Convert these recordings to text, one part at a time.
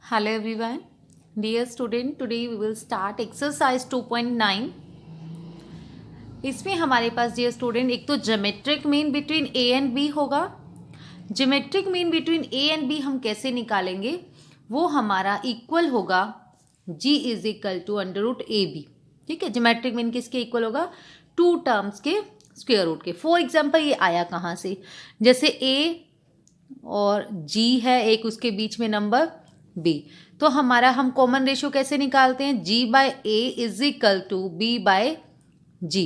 Hello everyone. Dear student, today we will start exercise 2.9. इसमें हमारे पास डियर स्टूडेंट एक तो geometric mean between A and b होगा। Geometric mean between A and b हम कैसे निकालेंगे, वो हमारा इक्वल होगा g is equal to under root A B. ठीक है, ज्योमेट्रिक मीन किसके इक्वल होगा? टू टर्म्स के स्क्वायर रूट के। फॉर एग्जाम्पल ये आया कहाँ से, जैसे a और g है, एक उसके बीच में नंबर b, तो हमारा हम कॉमन रेशियो कैसे निकालते हैं? g by a is equal to b by g।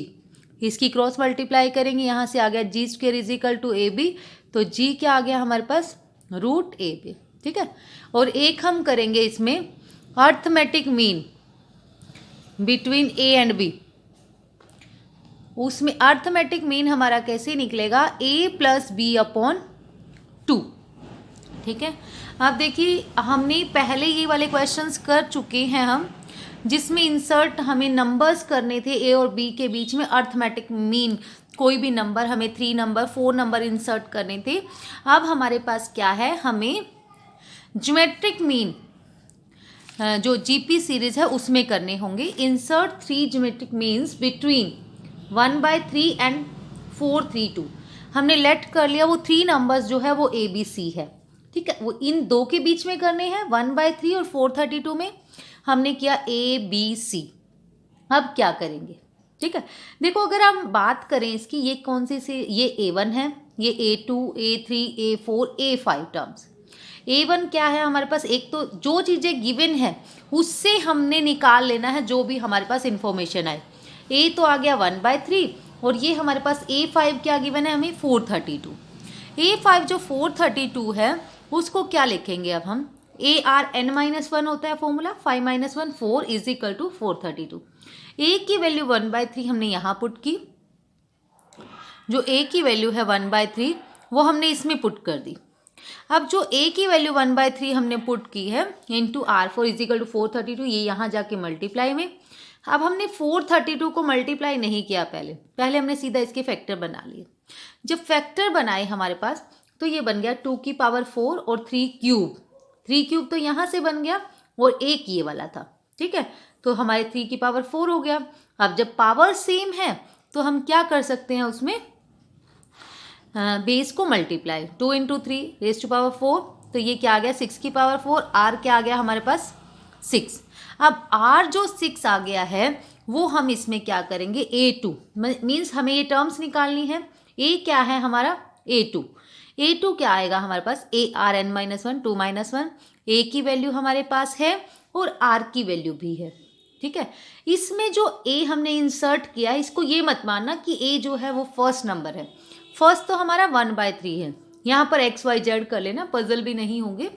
इसकी क्रॉस मल्टीप्लाई करेंगे, यहाँ से आ गया g square is equal to A b, तो g क्या आ गया हमारे पास? Root A B. ठीक है, और एक हम करेंगे इसमें arithmetic mean between A and B. उसमें अर्थमेटिक मीन हमारा कैसे निकलेगा? a plus B upon 2। ठीक है, अब देखिए हमने पहले ये वाले क्वेश्चंस कर चुके हैं हम, जिसमें इंसर्ट हमें नंबर्स करने थे ए और बी के बीच में अर्थमेटिक मीन। कोई भी नंबर हमें 3 नंबर 4 नंबर इंसर्ट करने थे। अब हमारे पास क्या है, हमें ज्योमेट्रिक मीन जो जीपी सीरीज है उसमें करने होंगे। Insert 3 geometric means between 1/3 and 432। हमने लेट कर लिया, वो 3 नंबर्स जो है वो ए बी सी है। ठीक है, वो इन दो के बीच में करने हैं, 1/3 और 432 में हमने किया ए बी सी। अब क्या करेंगे? ठीक है, देखो अगर हम बात करें इसकी, ये कौन सी से, ये A1 है, ये A2 A3 A4 A5 terms. A1 क्या है हमारे पास? एक तो जो चीज़ें गिवन है उससे हमने निकाल लेना है जो भी हमारे पास इंफॉर्मेशन आए। A तो आ गया 1/3, और ये हमारे पास A5 क्या गिवन है हमें? 432। A5 जो 432 है उसको क्या लिखेंगे अब हम? ARn-1 होता है formula, 5 - 1 4 is equal to 432। A की वैल्यू 1/3 हमने यहाँ पुट की, जो A की वैल्यू है 1/3 वो हमने इसमें पुट कर दी। अब जो A की वैल्यू 1/3 हमने पुट की है into R4 is equal to 432, ये यहाँ जाके मल्टीप्लाई में। अब हमने 432 को मल्टीप्लाई नहीं किया, पहले हमने सीधा इसके फैक्टर बना लिए। जब फैक्टर बनाए हमारे पास, तो ये बन गया 2 की पावर 4 और 3 क्यूब। 3 क्यूब तो यहाँ से बन गया, और एक ये वाला था। ठीक है, तो हमारे 3 की पावर 4 हो गया। अब जब पावर सेम है तो हम क्या कर सकते हैं उसमें? बेस को मल्टीप्लाई, 2 × 3 रेज़ टू पावर 4, तो ये क्या आ गया? 6 की पावर 4। आर क्या आ गया हमारे पास? 6। अब आर जो 6 आ गया है वो हम इसमें क्या करेंगे? A2 मीन्स हमें ये टर्म्स निकालनी है। A क्या है हमारा? A2। A2 क्या आएगा हमारे पास? ARn-1 2 - 1। A की वैल्यू हमारे पास है और R की वैल्यू भी है। ठीक है, इसमें जो A हमने इंसर्ट किया, इसको ये मत मानना कि A जो है वो फर्स्ट नंबर है। फर्स्ट तो हमारा 1/3 है, यहाँ पर XYZ कर लेना, पजल भी नहीं होंगे।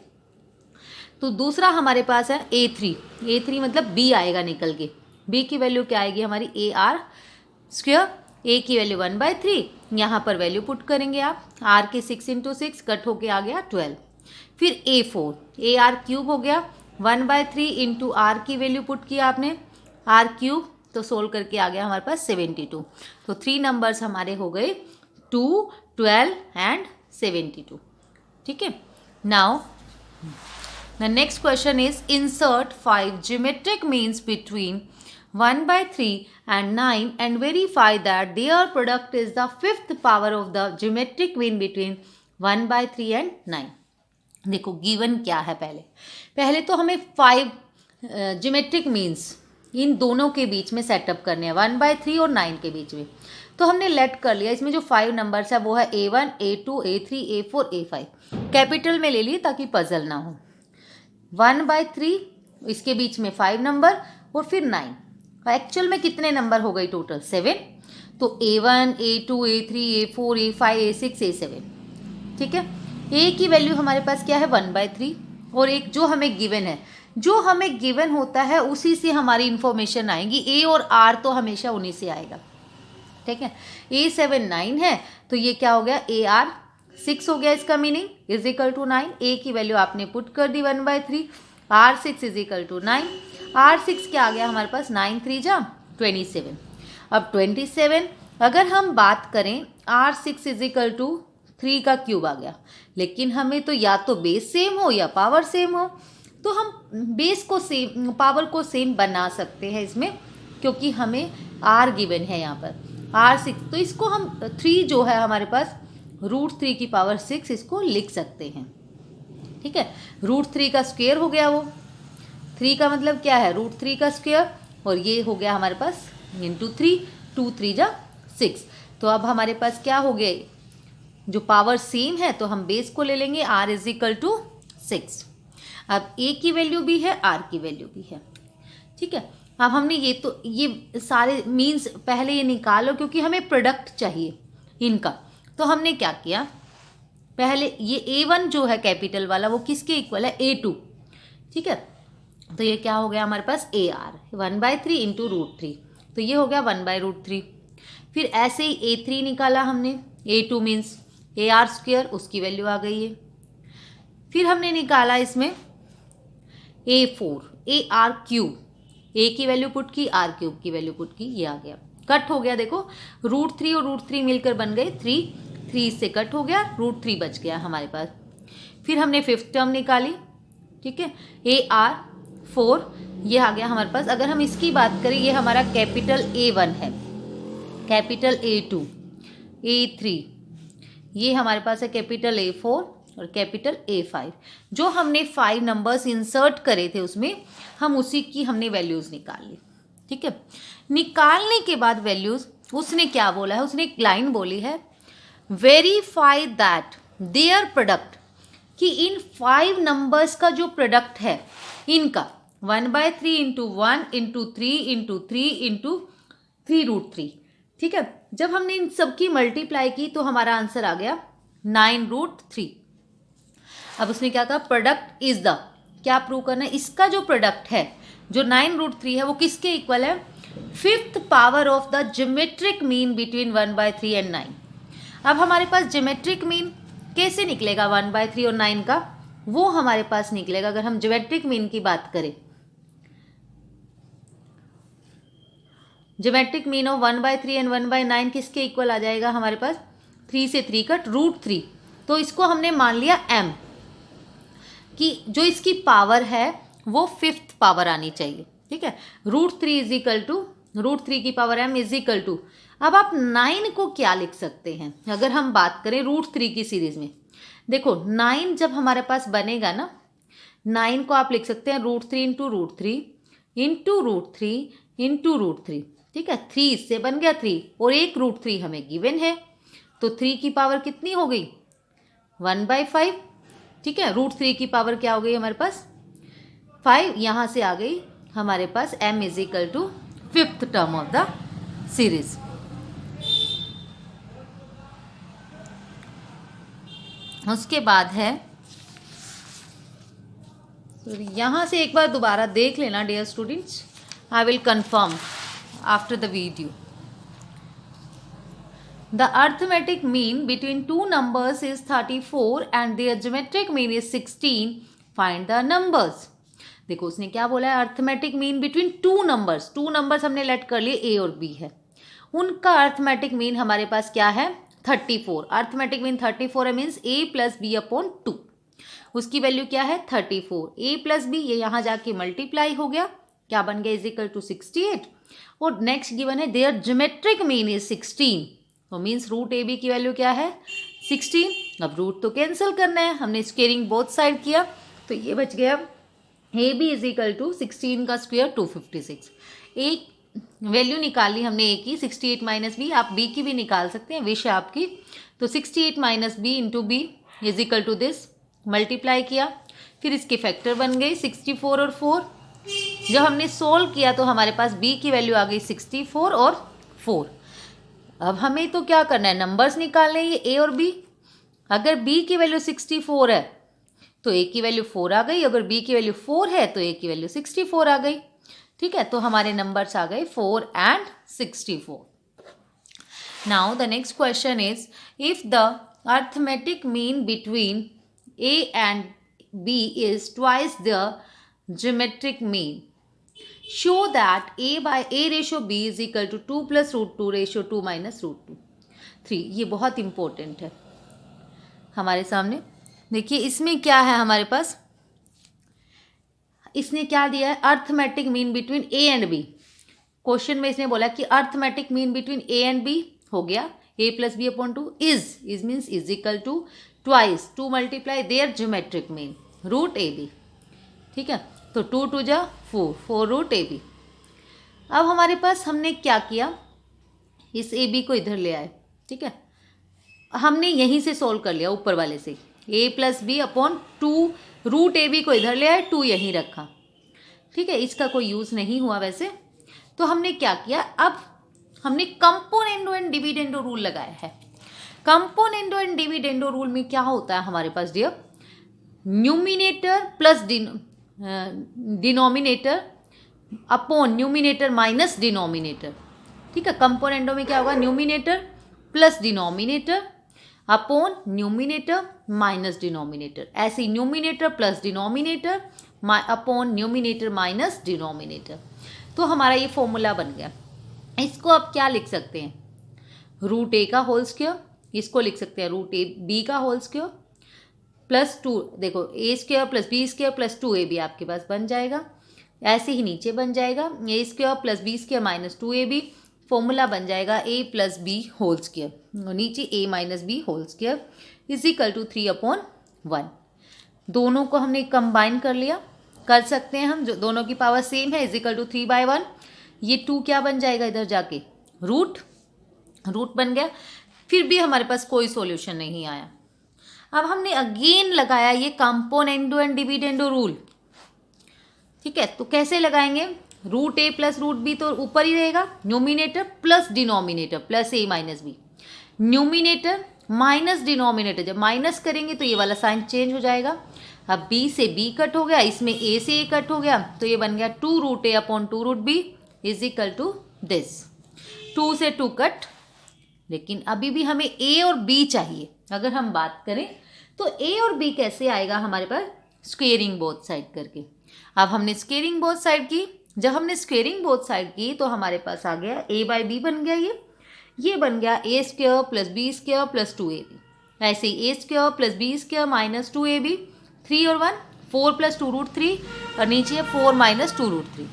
तो दूसरा हमारे पास है A3। A3 मतलब B आएगा निकल के। B की वैल्यू क्या आएगी हमारी? AR²। A की वैल्यू 1/3, यहाँ पर वैल्यू पुट करेंगे आप। R के 6 × 6 कट होके आ गया 12। फिर A4, AR³ हो गया 1/3 इंटू R की वैल्यू पुट किया आपने, R³, तो सोल्व करके आ गया हमारे पास 72। तो 3 नंबर्स हमारे हो गए 2, 12 एंड 72। ठीक है, now the next question is insert 5 geometric means between 1/3 and 9 and verify that their product is the fifth power of the geometric mean between 1/3 and 9। देखो गिवन क्या है, पहले तो हमें 5 ज्योमेट्रिक मीन्स इन दोनों के बीच में सेटअप करने हैं, 1/3 और 9 के बीच में। तो हमने लेट कर लिया, इसमें जो 5 नंबर्स है वो है A1 A2 A3 A4 A5। Capital में ले लिए ताकि पजल ना हो। 1/3, इसके बीच में 5 नंबर और फिर 9। एक्चुअल में कितने नंबर हो गए टोटल? 7। तो A1 A2 A3 A4 A5 A6 A7। ठीक है, A की वैल्यू हमारे पास क्या है? 1/3, और एक जो हमें गिवन है, जो हमें गिवन होता है उसी से हमारी इंफॉर्मेशन आएगी। A और R तो हमेशा उन्हीं से आएगा। ठीक है, A7 9 है, तो ये क्या हो गया? AR 6 हो गया, इसका meaning is equal to 9। A की वैल्यू आपने पुट कर दी 1/3, R6 is equal to 9। R6 क्या आ गया हमारे पास? 9 3 जा 27। अब 27 अगर हम बात करें, R6 इज इक्वल टू 3 का क्यूब आ गया, लेकिन हमें तो या तो बेस सेम हो या पावर सेम हो। तो हम बेस को सेम, पावर को सेम बना सकते हैं इसमें, क्योंकि हमें r गिवन है यहाँ पर r6, तो इसको हम 3 जो है हमारे पास √3 की पावर 6 इसको लिख सकते हैं। ठीक है, √3 का स्क्वायर हो गया, वो 3 का मतलब क्या है √3 का स्क्वायर, और ये हो गया हमारे पास इंटू 3, 2 3 जा 6। तो अब हमारे पास क्या हो गया, जो पावर सेम है तो हम बेस को ले लेंगे r = 6। अब a की वैल्यू भी है, r की वैल्यू भी है। ठीक है, अब हमने ये सारे मीन्स पहले ये निकालो, क्योंकि हमें प्रोडक्ट चाहिए इनका। तो हमने क्या किया, पहले ये a1 जो है कैपिटल वाला वो किसके इक्वल है, a2। ठीक है, तो ये क्या हो गया हमारे पास AR 1/3 इंटू √3, तो ये हो गया 1/√3। फिर ऐसे ही A3 निकाला हमने, A2 मीन्स AR², उसकी वैल्यू आ गई है। फिर हमने निकाला इसमें A4 AR3, A की वैल्यू पुट की, R³ की वैल्यू पुट की, ये आ गया, कट हो गया। देखो √3 और √3 मिलकर बन गए 3 से कट हो गया, √3 बच गया हमारे पास। फिर हमने 5th टर्म निकाली। ठीक है, AR4 ये आ गया हमारे पास। अगर हम इसकी बात करें, ये हमारा कैपिटल A1 है, कैपिटल A2, A3, ये हमारे पास है कैपिटल A4 और कैपिटल A5। जो हमने 5 नंबर्स इंसर्ट करे थे उसमें, हम उसी की हमने वैल्यूज़ निकाल ली। ठीक है, निकालने के बाद वैल्यूज़ उसने क्या बोला है, उसने एक लाइन बोली है, वेरीफाई दैट देयर प्रोडक्ट, कि इन 5 नंबर्स का जो प्रोडक्ट है इनका 1/3 इंटू 1 इंटू 3 इंटू 3 इंटू 3√3। ठीक है, जब हमने इन सब की मल्टीप्लाई की तो हमारा आंसर आ गया 9√3। अब उसने क्या कहा, प्रोडक्ट इज द, क्या प्रूव करना है, इसका जो प्रोडक्ट है जो 9√3 है वो किसके इक्वल है, 5th power of the geometric mean between 1/3 and 9। अब हमारे पास ज्योमेट्रिक मीन कैसे निकलेगा 1/3 और 9 का, वो हमारे पास निकलेगा अगर हम ज्योमेट्रिक मीन की बात करें। ज्योमेट्रिक मीन ऑफ 1/3 एंड 1/9 किसके इक्वल आ जाएगा हमारे पास, 3 से 3 कट √3। तो इसको हमने मान लिया m, कि जो इसकी पावर है वो 5th पावर आनी चाहिए। ठीक है, √3 की पावर m = अब आप 9 को क्या लिख सकते हैं, अगर हम बात करें √3 की सीरीज में। देखो 9 जब हमारे पास बनेगा ना, 9 को आप लिख सकते हैं √3 इंटू √3 इंटू √3 इंटू √3। ठीक है, 3 इससे बन गया 3, और एक √3 हमें गिवन है, तो 3 की पावर कितनी हो गई, 1/5। ठीक है, √3 की पावर क्या हो गई हमारे पास, 5, यहाँ से आ गई हमारे पास m = 5th term of the series. उसके बाद है, तो यहाँ से एक बार दोबारा देख लेना dear students, I will confirm after the video. The arithmetic mean between two numbers is 34 and their geometric mean is 16. Find the numbers. देखो उसने क्या बोला है, arithmetic mean between two numbers हमने लेट कर लिए A और B है, उनका अर्थमेटिक मीन हमारे पास क्या है 34। अर्थमेटिक मीन 34 है, मीन्स A + B/2, उसकी वैल्यू क्या है 34। A + B ये यहाँ जाके मल्टीप्लाई हो गया, क्या बन गया = 68। और नेक्स्ट गिवन है देयर ज्योमेट्रिक मीन इज 16, तो मीन्स √AB की वैल्यू क्या है 16। अब रूट तो कैंसिल करना है, हमने स्क्वेयरिंग बोथ साइड किया, तो ये बच गया AB = 16 का स्क्वायर 256। एक वैल्यू निकाली हमने A की 68 - B, आप B की भी निकाल सकते हैं, विश है आपकी। तो 68 - B into B = this, multiply किया, फिर इसके फैक्टर बन गए 64 और 4। जब हमने सोल्व किया तो हमारे पास B की वैल्यू आ गई 64 और 4। अब हमें तो क्या करना है, नंबर्स निकालने हैं, ये A और B। अगर B की वैल्यू 64 है तो A की वैल्यू 4 आ गई, अगर B की वैल्यू 4 है तो A की वैल्यू 64 आ गई। ठीक है, तो हमारे नंबर्स आ गए 4 and 64। Now the next question is, if the arithmetic mean between A and B is twice the geometric mean, show that A/B is equal to 2 + √2 2 - √3। ये बहुत इंपॉर्टेंट है हमारे सामने। देखिए इसमें क्या है हमारे पास, इसने क्या दिया है, arithmetic mean between A and B. Question में इसने बोला कि arithmetic mean between A and B हो गया a plus B upon two, is means is equal to twice two multiply their geometric mean root A B. ठीक है, तो 2 2 जा 4, 4 रूट ए बी। अब हमारे पास हमने क्या किया, इस ए बी को इधर ले आए। ठीक है, हमने यहीं से सोल्व कर लिया ऊपर वाले से, a plus B upon 2 root A B को इधर ले आए, 2 यहीं रखा। ठीक है, इसका कोई यूज़ नहीं हुआ वैसे। तो हमने क्या किया, अब हमने कंपोनेंडो एंड डिविडेंडो रूल लगाया है। कंपोनेंडो एंड डिविडेंडो रूल में क्या होता है हमारे पास dear, numerator plus denominator upon numerator minus denominator. ठीक है, कंपोनेंडो में क्या होगा, numerator plus denominator upon numerator minus denominator. ऐसे ही numerator plus denominator upon numerator minus denominator. तो हमारा ये फॉर्मूला बन गया। इसको आप क्या लिख सकते हैं, रूट ए का होल स्क्वायर, इसको लिख सकते हैं रूट ए बी का होल स्क्वायर प्लस 2, देखो a square plus B square plus 2 AB आपके पास बन जाएगा। ऐसे ही नीचे बन जाएगा a square plus B square minus 2AB, formula बन जाएगा a plus b whole square, नीचे a minus b whole square is equal to 3/1। दोनों को हमने कंबाइन कर लिया, कर सकते हैं हम, जो दोनों की पावर सेम है, इज इक्वल टू 3/1। ये 2 क्या बन जाएगा इधर जाके, रूट बन गया। फिर भी हमारे पास कोई सॉल्यूशन नहीं आया। अब हमने अगेन लगाया ये कंपोनेंडो एंड डिविडेंडो रूल। ठीक है, तो कैसे लगाएंगे, root a plus root b तो ऊपर ही रहेगा, numerator plus denominator plus a minus b, numerator minus denominator, जब माइनस करेंगे तो ये वाला साइन चेंज हो जाएगा। अब b से b कट हो गया, इसमें a से a कट हो गया, तो ये बन गया 2 root A upon 2 root B is equal to this. 2 से 2 कट, लेकिन अभी भी हमें a और b चाहिए। अगर हम बात करें तो a और b कैसे आएगा हमारे पास, स्क्वेयरिंग बोथ साइड करके। अब हमने स्क्वेयरिंग बोथ साइड की, जब हमने स्क्वेयरिंग बोथ साइड की तो हमारे पास आ गया a बाई बी बन गया, ये बन गया a square plus B square plus 2ab। ऐसे ही a square plus B square minus 2ab, 3 और 1 4 प्लस 2 रूट 3, और नीचे 4 माइनस 2 रूट 3।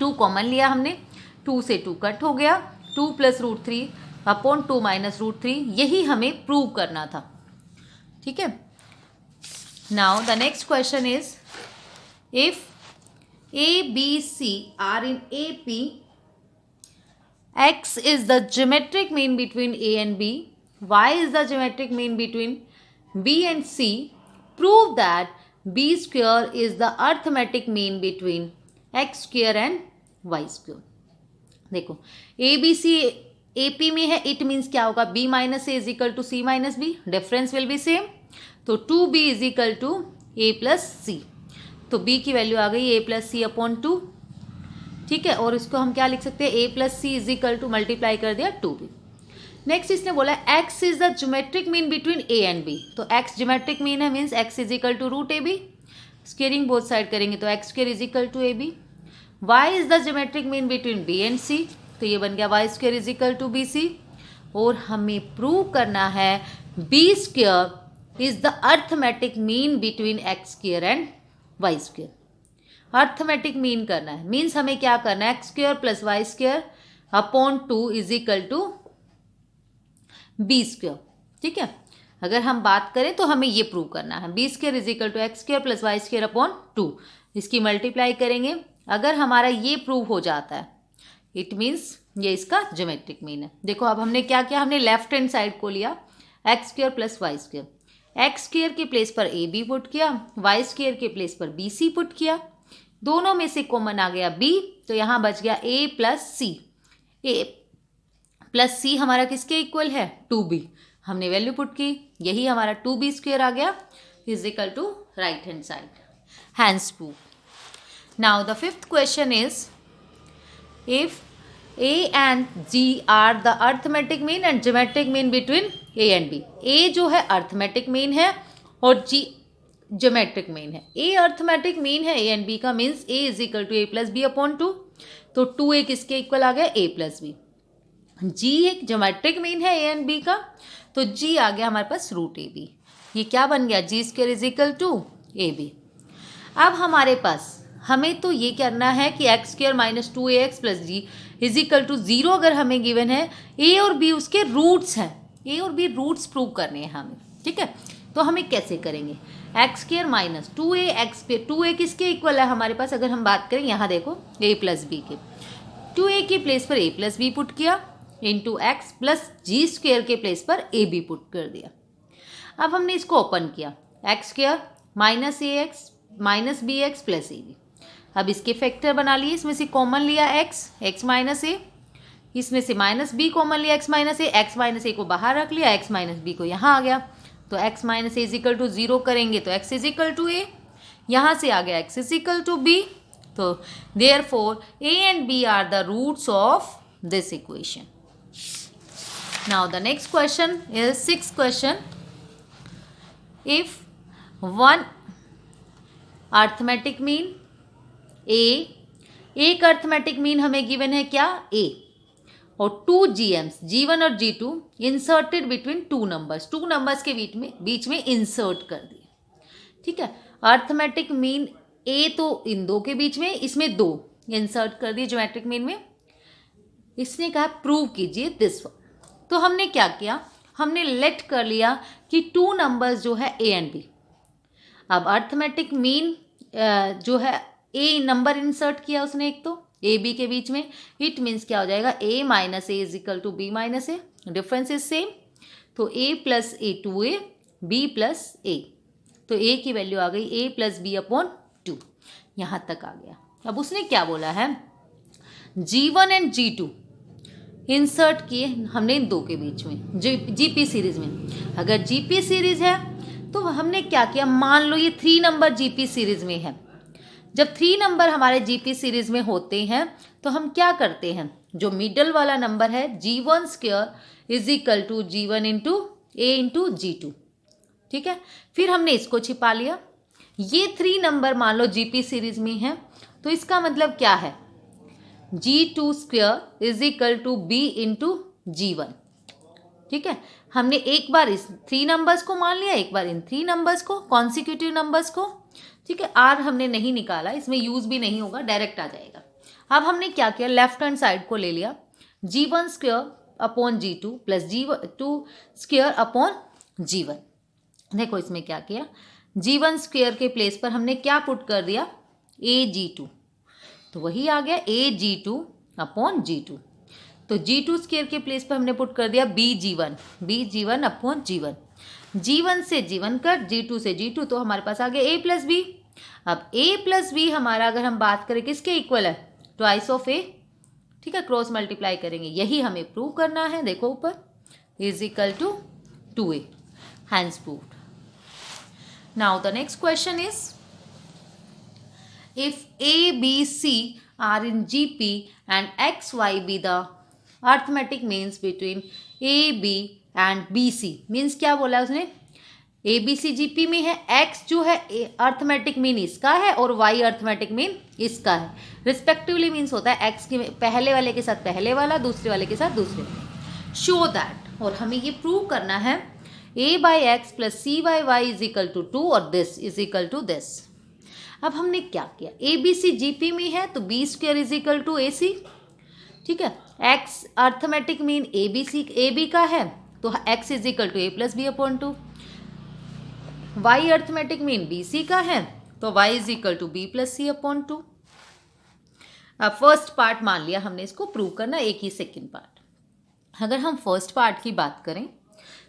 2 कॉमन लिया हमने, 2 से 2 कट हो गया, 2 plus root 3 upon 2 minus root 3, यही हमें प्रूव करना था। ठीक है, now the next question is, if A, B, C are in AP, X is the geometric mean between A and B, Y is the geometric mean between B and C, prove that B square is the arithmetic mean between X square and Y square। देखो A B C AP में है, it means क्या होगा, B minus A is equal to C minus B, difference will be same, तो 2B is equal to A plus C। तो b की value आ गई a प्लस सी अपॉन 2। ठीक है, और इसको हम क्या लिख सकते हैं, a plus C is equal to multiply कर दिया 2b। नेक्स्ट इसने बोला x is the geometric mean between a and b, तो x ज्योमेट्रिक मीन है, means x is equal to root A B. Squaring both side करेंगे तो x square is equal to A B. y is the geometric mean between b and c, तो ये बन गया y square is equal to B सी। और हमें prove करना है b square is the arithmetic mean between x square and Y square. Arithmetic mean करना है, मीन्स हमें क्या करना है, X square plus Y square upon 2 is equal to B square. ठीक है, अगर हम बात करें तो हमें ये प्रूव करना है, B square is equal to X square plus Y square upon 2, इसकी मल्टीप्लाई करेंगे। अगर हमारा ये प्रूव हो जाता है, इट मीन्स ये इसका ज्योमेट्रिक मीन है। देखो अब हमने क्या किया, हमने लेफ्ट हैंड साइड को लिया X square plus Y square, X square के प्लेस पर ए बी पुट किया, वाई स्क्वेयर के प्लेस पर बी सी पुट किया, दोनों में से कॉमन आ गया b, तो यहाँ बच गया a plus c. A plus c हमारा किसके इक्वल है, 2b, हमने वैल्यू पुट की, यही हमारा 2b स्क्वेयर आ गया is equal to right hand side, hence prove. Now the fifth question is, if A and G are the arithmetic mean and geometric mean between A and B। A जो है arithmetic mean है और G geometric mean है। A arithmetic mean है A and B का, means A is equal to A plus B upon 2, तो 2A किसके equal आ गया, A प्लस बी। G एक geometric mean है A and B का, तो G आ गया हमारे पास रूट ए बी। ये क्या बन गया, G square is equal to A B. अब हमारे पास हमें तो ये करना है कि X square minus 2ax plus G is equal to 0 अगर हमें गिवन है, ए और बी उसके रूट्स हैं, ए और बी रूट्स प्रूव करने हैं हमें, ठीक है। तो हमें कैसे करेंगे, x square minus 2a x पे 2a किसके इक्वल है हमारे पास, अगर हम बात करें यहाँ देखो a प्लस बी के, 2a के प्लेस पर a प्लस बी पुट किया इंटू एक्स प्लस जी स्क्वायर के प्लेस पर ए बी पुट कर दिया। अब हमने इसको ओपन किया, X square minus A X minus B X plus A B. अब इसके फैक्टर बना लिए, इसमें से कॉमन लिया एक्स माइनस ए, इसमें से माइनस बी कॉमन लिया एक्स माइनस ए को बाहर रख लिया, एक्स माइनस बी को यहाँ आ गया, तो x minus a is equal to 0 करेंगे तो x is equal to a, यहाँ से आ गया x is equal to b. तो therefore a and b are the roots of this equation. Now the next question is 6th question. If one arithmetic mean a, एक arithmetic mean हमें given है क्या ए, और 2 GMs G1 और G2 inserted between 2 numbers के बीच में insert कर दिए, ठीक है। अर्थमेटिक मीन ए तो इन दो के बीच में, इसमें 2 इंसर्ट कर दिए ज्योमेट्रिक मीन में। इसने कहा प्रूव कीजिए दिस वन। तो हमने क्या किया, हमने लेट कर लिया कि 2 नंबर्स जो है ए एंड बी। अब अर्थमेटिक मीन जो है ए नंबर इंसर्ट किया उसने एक तो ए बी के बीच में, इट मीन्स क्या हो जाएगा a minus a is equal to b minus a, difference is same, तो a plus a 2a b plus a, तो ए की वैल्यू आ गई ए प्लस बी अपॉन 2, यहाँ तक आ गया। अब उसने क्या बोला है, G1 एंड G2 इंसर्ट किए हमने इन दो के बीच में जीपी सीरीज में। अगर जीपी सीरीज है तो हमने क्या किया, मान लो ये 3 नंबर जीपी सीरीज में है। जब 3 नंबर हमारे जीपी सीरीज में होते हैं तो हम क्या करते हैं, जो मिडल वाला नंबर है G1 square is equal to G1 into A into G2, ठीक है। फिर हमने इसको छिपा लिया, ये 3 नंबर मान लो जीपी सीरीज में है, तो इसका मतलब क्या है, G2 square is equal to B into G1, ठीक है। हमने एक बार इस 3 नंबर्स को मान लिया, एक बार इन 3 नंबर्स को, कॉन्सिक्यूटिव नंबर्स को, ठीक है। आर हमने नहीं निकाला, इसमें यूज भी नहीं होगा, डायरेक्ट आ जाएगा। अब हमने क्या किया, लेफ्ट हैंड साइड को ले लिया, G1 square upon G2 plus G2 square upon G1। देखो इसमें क्या किया, G1 स्क्वायर के प्लेस पर हमने क्या पुट कर दिया, AG2, तो वही आ गया AG2 अपॉन G2। तो G2 स्क्वायर के प्लेस पर हमने पुट कर दिया BG1 अपॉन G1, G1 से G1 कट, G2 से G2, तो हमारे पास आ गया A प्लस बी। अब A प्लस बी हमारा अगर हम बात करें किसके इक्वल है, ट्वाइस ऑफ A, ठीक है, क्रॉस मल्टीप्लाई करेंगे, यही हमें प्रूव करना है। देखो ऊपर is equal to 2A, hence proved. Now the next question is if A B C are in GP and XY be the arithmetic means between A B and BC, means क्या बोला उसने, ABC GP में है, X जो है arithmetic mean इसका है और Y अर्थमेटिक मीन इसका है, रिस्पेक्टिवली मीन्स होता है X के पहले वाले के साथ पहले वाला, दूसरे वाले के साथ दूसरे वाले। शो दैट, और हमें ये प्रूव करना है A by X plus C by Y is equal to 2 और this is equal to this. अब हमने क्या किया, ABC GP में है तो B square is equal to AC, ठीक है। X अर्थमेटिक मीन AB का है तो x is equal to A plus B upon 2, y arithmetic mean BC का है तो y is equal to B plus C upon 2। अब फर्स्ट पार्ट मान लिया हमने, इसको प्रूव करना, एक ही सेकेंड पार्ट। अगर हम फर्स्ट पार्ट की बात करें,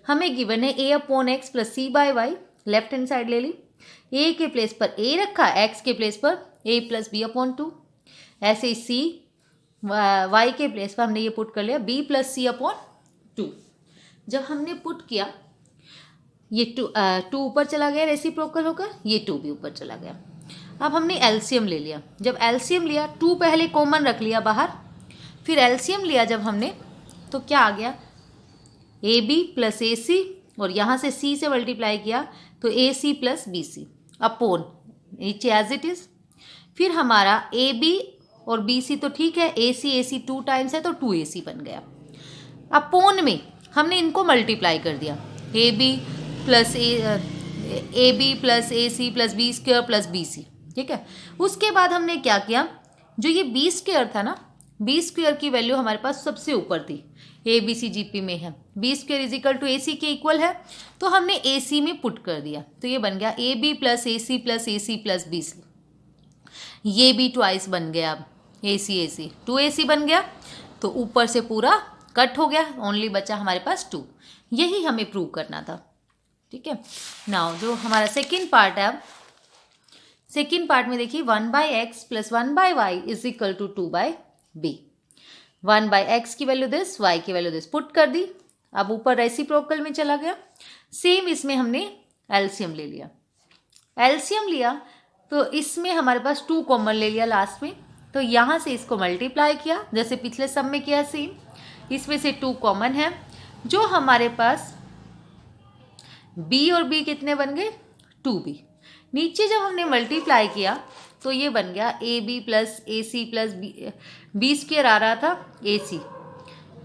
हमें गिवन है a upon X plus C by Y, left hand side ले ली, a के प्लेस पर a रखा, x के प्लेस पर a प्लस बी अपॉन 2, ऐसे c y के प्लेस पर हमने ये पुट कर लिया b प्लस सी अपॉन 2। जब हमने पुट किया ये 2 ऊपर चला गया रेसिप्रोकल होकर, ये 2 भी ऊपर चला गया। अब हमने एलसीएम ले लिया, जब एलसीएम लिया 2 पहले कॉमन रख लिया बाहर, फिर एलसीएम लिया जब हमने तो क्या आ गया, ए बी प्लस ए सी, और यहाँ से सी से मल्टीप्लाई किया तो a C plus B c upon नीचे एज इट इज़। फिर हमारा ए बी और बी सी तो ठीक है, ए सी 2 टाइम्स है तो 2AC बन गया। अपॉन में हमने इनको मल्टीप्लाई कर दिया, A B plus A C plus B square plus B C, ठीक है। उसके बाद हमने क्या किया, जो ये बी स्क्वायर था ना, बी स्क्वायर की वैल्यू हमारे पास सबसे ऊपर थी, A B C ji P में है, b square is equal to a c के इक्वल है, तो हमने ए सी में पुट कर दिया, तो ये बन गया A B plus A C plus B C, ये भी ट्वाइस बन गया, अब ए सी 2AC बन गया, तो ऊपर से पूरा कट हो गया, ओनली बचा हमारे पास 2, यही हमें प्रूव करना था। ठीक है, नाउ जो हमारा सेकेंड पार्ट है, अब सेकेंड पार्ट में देखिए 1/x plus 1/y is equal to 2/b, 1/x की वैल्यू दिस, y की वैल्यू दिस, पुट कर दी, अब ऊपर रेसिप्रोकल में चला गया, सेम इसमें हमने एलसीएम ले लिया, एलसीएम लिया तो इसमें हमारे पास 2 कॉमन ले लिया लास्ट में, तो यहाँ से इसको मल्टीप्लाई किया जैसे पिछले सब में किया सेम, इसमें से 2 कॉमन है, जो हमारे पास b और b कितने बन गए 2b, नीचे जब हमने मल्टीप्लाई किया तो ये बन गया A B plus A C plus B square आ रहा था a C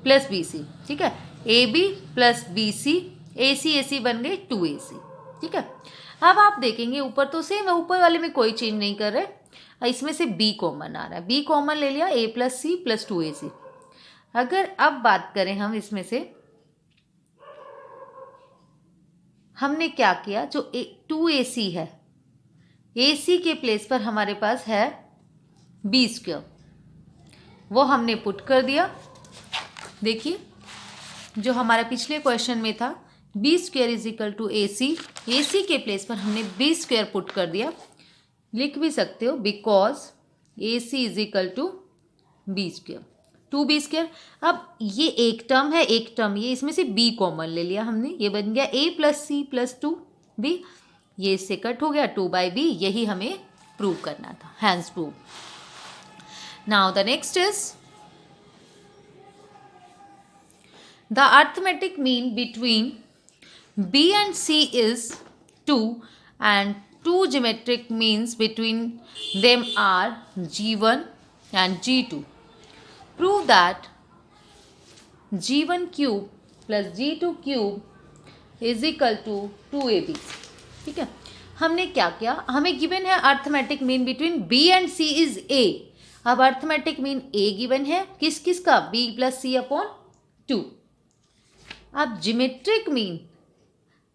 plus B C, ठीक है, a B plus B c, a c बन गए 2AC, ठीक है। अब आप देखेंगे ऊपर तो सेम है, ऊपर वाले में कोई चेंज नहीं कर रहे, इसमें से b कॉमन आ रहा है, b कॉमन ले लिया, a plus C plus 2AC। अगर अब बात करें हम इसमें से, हमने क्या किया, जो 2AC है, AC के प्लेस पर हमारे पास है b स्क्वायर, वो हमने पुट कर दिया, देखिए जो हमारा पिछले क्वेश्चन में था b square is equal to a c के प्लेस पर हमने बी स्क्वायर पुट कर दिया, लिख भी सकते हो because A C is equal to B square, 2b square. अब ये एक टर्म है, एक टर्म ये, इसमें से b कॉमन ले लिया हमने, ये बन गया a plus C plus 2b, ये इससे कट हो गया 2/b, यही हमें प्रूव करना था, hence prove. Now the next is the arithmetic mean between B and C is 2 and 2 geometric means between them are G1 and G2. Prove that G1 cube plus G2 cube is equal to 2AB. ठीक है, हमने क्या किया, हमें given है arithmetic mean between B and C is A। अब arithmetic mean A given है, किस किस का, B प्लस C अपॉन 2। अब जिमेट्रिक मीन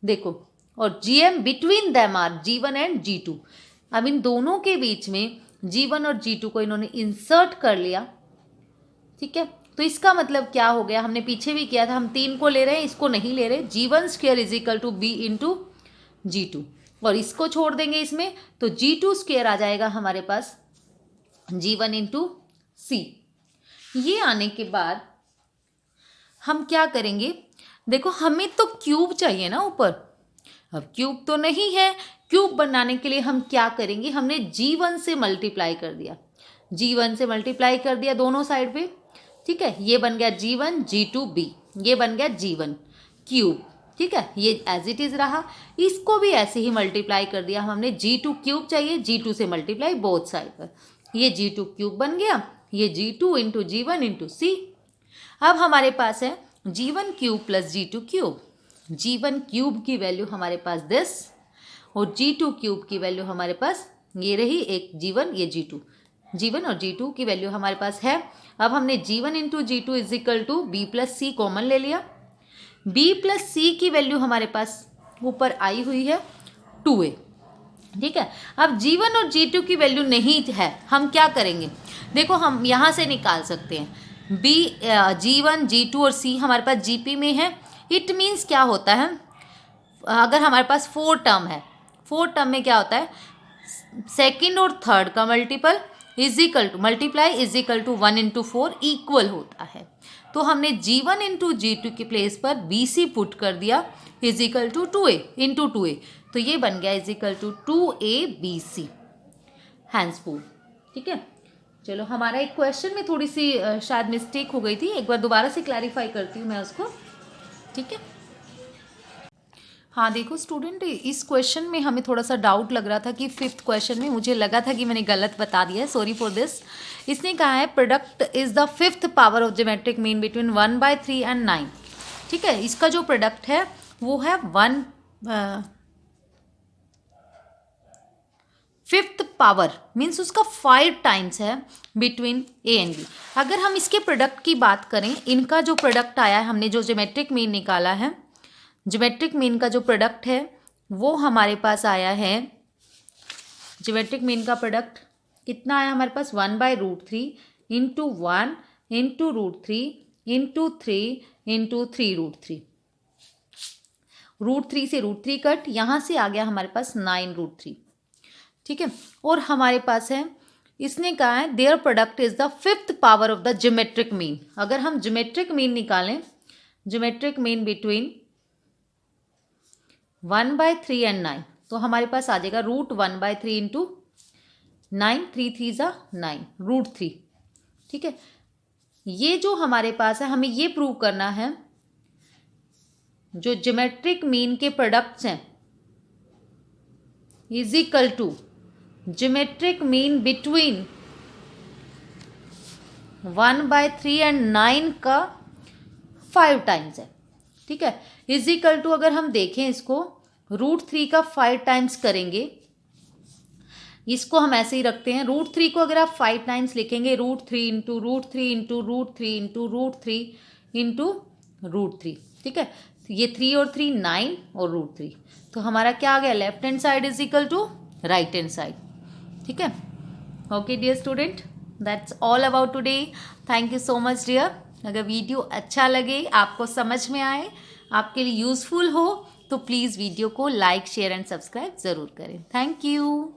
देखो, और GM between them are G1 and G2, अब इन दोनों के बीच में G1 और G2 को इन्होंने इंसर्ट कर लिया, ठीक है। तो इसका मतलब क्या हो गया, हमने पीछे भी किया था, हम 3 को ले रहे हैं, इसको नहीं ले रहे, G1 square is equal to B into G2, और इसको छोड़ देंगे इसमें, तो G2 स्क्वायर आ जाएगा हमारे पास G1 इंटू C। ये आने के बाद हम क्या करेंगे, देखो हमें तो क्यूब चाहिए ना ऊपर, अब क्यूब तो नहीं है, क्यूब बनाने के लिए हम क्या करेंगे, हमने G1 से मल्टीप्लाई कर दिया, G1 से मल्टीप्लाई कर दिया दोनों साइड पे, ठीक है, ये बन गया G1 G2B, ये बन गया G1 क्यूब, ठीक है, ये एज इट इज रहा, इसको भी ऐसे ही मल्टीप्लाई कर दिया, हमने G2 क्यूब चाहिए, G2 से मल्टीप्लाई बोथ साइड पर, ये G2 क्यूब बन गया, ये G2 into G1 into C। अब हमारे पास है G1 cube plus G2 cube, G1 cube की वैल्यू हमारे पास दिस, और G2 क्यूब की वैल्यू हमारे पास ये रही, एक G1 ये G2, G1 और G2 की वैल्यू हमारे पास है। अब हमने G1 into G2 is equal to B plus C common ले लिया, B प्लस C की वैल्यू हमारे पास ऊपर आई हुई है 2A, ठीक है। अब G1 और G2 की वैल्यू नहीं है, हम क्या करेंगे, देखो हम यहाँ से निकाल सकते हैं, G1 G2 और C हमारे पास GP में है, इट मीन्स क्या होता है, अगर हमारे पास 4 टर्म है, 4 टर्म में क्या होता है, सेकंड और थर्ड का multiple is equal to multiply is equal to 1 into 4 equal होता है, तो हमने G1 इंटू G2 के प्लेस पर BC पुट कर दिया is equal to 2A into 2A, तो ये बन गया is equal to 2ABC, hence prove, ठीक है। चलो हमारा एक क्वेश्चन में थोड़ी सी शायद मिस्टेक हो गई थी, एक बार दोबारा से क्लैरिफाई करती हूँ मैं उसको, ठीक है। हाँ देखो स्टूडेंट, इस क्वेश्चन में हमें थोड़ा सा डाउट लग रहा था कि 5th क्वेश्चन में मुझे लगा था कि मैंने गलत बता दिया है, सॉरी फॉर दिस। इसने कहा है product is the 5th power of geometric mean between 1/3 and 9, ठीक है। इसका जो प्रोडक्ट है वो है फिफ्थ पावर मीन्स उसका 5 टाइम्स है बिटवीन ए एंड बी। अगर हम इसके प्रोडक्ट की बात करें, इनका जो प्रोडक्ट आया है, हमने जो ज्योमेट्रिक मीन निकाला है, ज्योमेट्रिक मीन का जो प्रोडक्ट है वो हमारे पास आया है, ज्योमेट्रिक मीन का प्रोडक्ट कितना आया हमारे पास, 1/√3 इंटू 1 इंटू √3 इंटू 3 इंटू 3√3। √3 से √3 कट, यहाँ से आ गया हमारे पास 9√3, ठीक है। और हमारे पास है, इसने कहा है their product is the fifth power of the geometric mean. अगर हम ज्योमेट्रिक मीन निकालें, ज्योमेट्रिक मीन बिटवीन 1/3 एंड 9, तो हमारे पास आ जाएगा √1/3 इंटू 9, 3 3 ज़ा 9, √3, ठीक है। ये जो हमारे पास है, हमें ये प्रूव करना है जो ज्योमेट्रिक मीन के प्रोडक्ट्स हैं is equal to geometric mean between 1/3 and 9 का 5 टाइम्स है, ठीक है। इज इक्वल टू, अगर हम देखें इसको, √3 का 5 टाइम्स करेंगे, इसको हम ऐसे ही रखते हैं। √3 को अगर आप 5 टाइम्स लिखेंगे, √3 इंटू √3 इंटू √3 इंटू √3 इंटू √3, ठीक है। ये 3 और 3 9 और √3, तो हमारा क्या आ गया, left hand side is equal to right hand side, ठीक है। Okay dear student, that's all about today. Thank you so much dear. अगर वीडियो अच्छा लगे, आपको समझ में आए, आपके लिए यूज़फुल हो, तो प्लीज़ वीडियो को लाइक शेयर एंड सब्सक्राइब ज़रूर करें। Thank you.